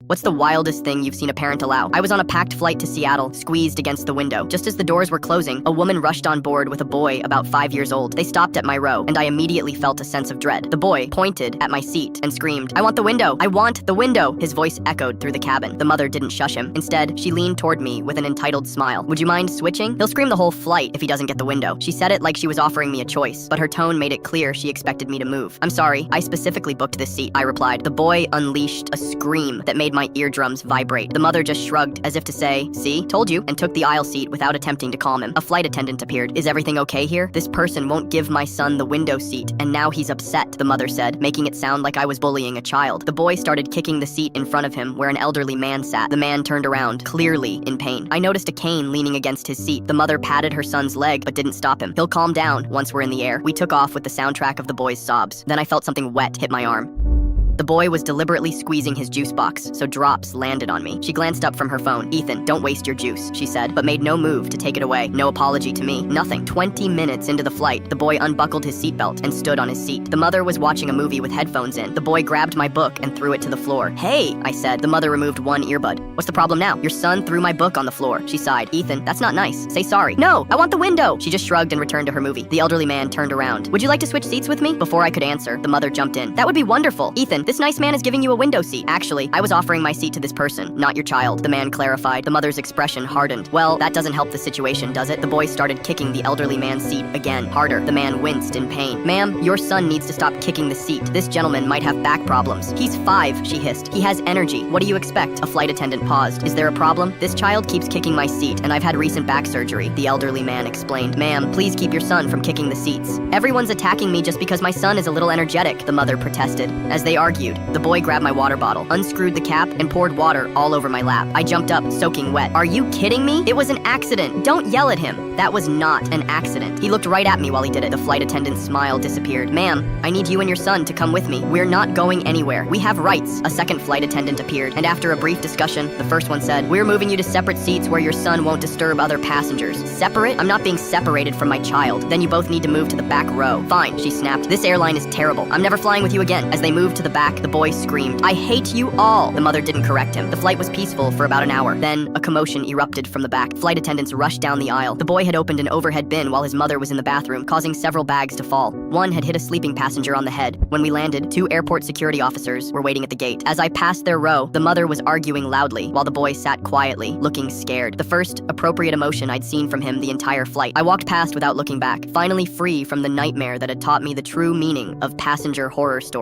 What's the wildest thing you've seen a parent allow? I was on a packed flight to Seattle, squeezed against the window. Just as the doors were closing, a woman rushed on board with a boy about 5 years old. They stopped at my row, and I immediately felt a sense of dread. The boy pointed at my seat and screamed, "I want the window! I want the window!" His voice echoed through the cabin. The mother didn't shush him. Instead, she leaned toward me with an entitled smile. "Would you mind switching? He'll scream the whole flight if he doesn't get the window." She said it like she was offering me a choice, but her tone made it clear she expected me to move. "I'm sorry, I specifically booked this seat," I replied. The boy unleashed a scream that made my eardrums vibrate. The mother just shrugged as if to say, "See, told you," and took the aisle seat without attempting to calm him. A flight attendant appeared. "Is everything okay here? This person won't give my son the window seat, and now he's upset," the mother said, making it sound like I was bullying a child. The boy started kicking the seat in front of him where an elderly man sat. The man turned around, clearly in pain. I noticed a cane leaning against his seat. The mother patted her son's leg but didn't stop him. "He'll calm down once we're in the air." We took off with the soundtrack of the boy's sobs. Then I felt something wet hit my arm. The boy was deliberately squeezing his juice box, so drops landed on me. She glanced up from her phone. "Ethan, don't waste your juice," she said, but made no move to take it away. No apology to me, nothing. 20 minutes into the flight, the boy unbuckled his seatbelt and stood on his seat. The mother was watching a movie with headphones in. The boy grabbed my book and threw it to the floor. "Hey," I said. The mother removed one earbud. "What's the problem now?" "Your son threw my book on the floor." She sighed. "Ethan, that's not nice. Say sorry." "No, I want the window." She just shrugged and returned to her movie. The elderly man turned around. "Would you like to switch seats with me?" Before I could answer, the mother jumped in. "That would be wonderful. Ethan, this nice man is giving you a window seat." "Actually, I was offering my seat to this person, not your child," the man clarified. The mother's expression hardened. "Well, that doesn't help the situation, does it?" The boy started kicking the elderly man's seat again, harder. The man winced in pain. "Ma'am, your son needs to stop kicking the seat. This gentleman might have back problems." "He's 5, she hissed. "He has energy. What do you expect?" A flight attendant paused. "Is there a problem?" "This child keeps kicking my seat, and I've had recent back surgery," the elderly man explained. "Ma'am, please keep your son from kicking the seats." "Everyone's attacking me just because my son is a little energetic," the mother protested. As they argued, the boy grabbed my water bottle, unscrewed the cap, and poured water all over my lap. I jumped up, soaking wet. "Are you kidding me? It was an accident. Don't yell at him." "That was not an accident." He looked right at me while he did it. The flight attendant's smile disappeared. "Ma'am, I need you and your son to come with me. We're not going anywhere. We have rights." A second flight attendant appeared, and after a brief discussion, the first one said, "We're moving you to separate seats where your son won't disturb other passengers." "Separate? I'm not being separated from my child." "Then you both need to move to the back row." "Fine," she snapped. "This airline is terrible. I'm never flying with you again." As they moved to the back, the boy screamed, "I hate you all." The mother didn't correct him. The flight was peaceful for about an hour. Then, a commotion erupted from the back. Flight attendants rushed down the aisle. The boy had opened an overhead bin while his mother was in the bathroom, causing several bags to fall. One had hit a sleeping passenger on the head. When we landed, 2 airport security officers were waiting at the gate. As I passed their row, the mother was arguing loudly, while the boy sat quietly, looking scared. The first appropriate emotion I'd seen from him the entire flight. I walked past without looking back, finally free from the nightmare that had taught me the true meaning of passenger horror stories.